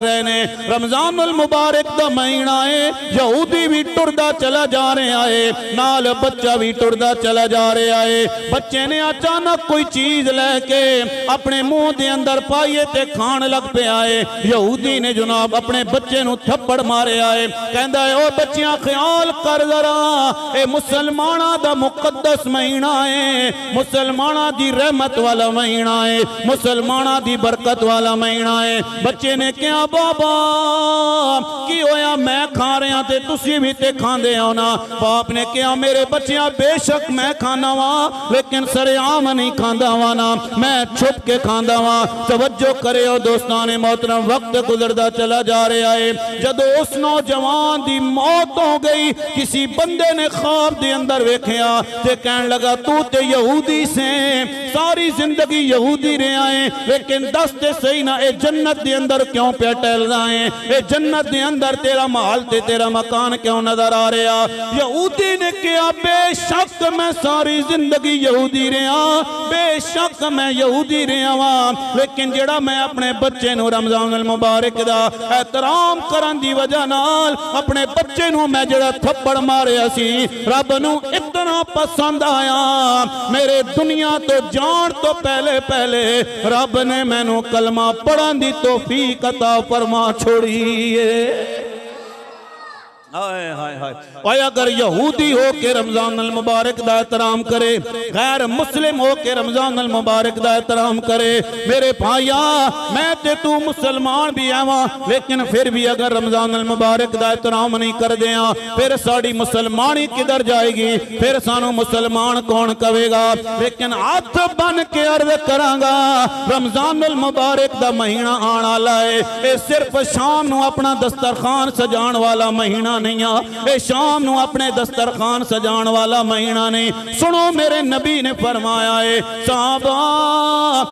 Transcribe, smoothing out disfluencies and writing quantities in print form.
रहे ने रमजानुल मुबारक दा महीना है। यहूदी भी टुरदा चला जा रहा है, नाल बच्चा भी टुरदा चला जा रहा है। बच्चे ने अचानक कोई चीज लेके अपने मुंह दे अंदर पाइए ते खान लग पिया है। यहूदी ने जनाब अपने बच्चे नू थप्पड़ मारिया है। कहंदा है ओ बच्चियां ख्याल कर जरा, ए मुसलमाना दा मुकद्दस महीना है, मुसलमाना दी रहमत वाला महीना है, मुसलमाना दी बरकत वाला महीना है। बच्चे ने क्या बाबा की होया, मैं खा रहा ते तुसी भी ते खांदे हो ना। बाप ने कहा मेरे बच्चियां बेशक मैं खाना वा, लेकिन सरेआम नहीं खांदा वा ना, मैं छुप के खांदा वा। तवज्जो करे हो दोस्तां ने मोहतरम, वक्त गुजरदा चला जा रहा है। जदों उस नौजवान दी मौत हो गई, किसी बंदे ने ख्वाब दे अंदर वेखिया ते कहन लगा तू ते यहूदी से सारी जिंदगी यहूदी रहा है, लेकिन दस ते सही ना ए जन्नत दे अंदर क्यों पे टहल रहा है, ए जन्नत दे अंदर तेरा महल ते तेरा मकान क्यों नजर आ रहा। यहूदी ने कहा बेशक मैं सारी जिंदगी यहूदी रहा, बेशक मैं यहूदी रहा वा, लेकिन जेड़ा मैं अपने बच्चे नू रमजानुल मुबारक दा एहतराम करन दी वजह नाल अपने बच्चे नू मैं जेड़ा थप्पड़ मारिया सी, रब नू इतना पसंद आया, मेरे दुनिया तो जान तो पहले पहले रब ने मैनू कलमा पढ़न दी तौफीक अता फरमा छोड़ी है। हाय हाय हाय। अगर यहूदी हो के रमजानुल मुबारक दा एहतराम करे, गैर मुस्लिम हो के रमजानुल मुबारक दा एहतराम करे, मेरे भाइया मैं ते तू मुसलमान भी है वहां, लेकिन फिर भी अगर रमजानुल मुबारक दा एहतराम नहीं कर दिया, फिर साड़ी मुसलमानी किधर जाएगी, फिर सानू मुसलमान कौन कहेगा। लेकिन हाथ बन के अर्ज करांगा, रमजानुल मुबारक दा महीना आने वाला है, ये सिर्फ शाम नू अपना दस्तरखान सजान वाला महीना नहीं आ, शाम नू अपने दस्तरखान सजान वाला महीना नहीं। सुनो मेरे नबी ने फरमाया है साहबा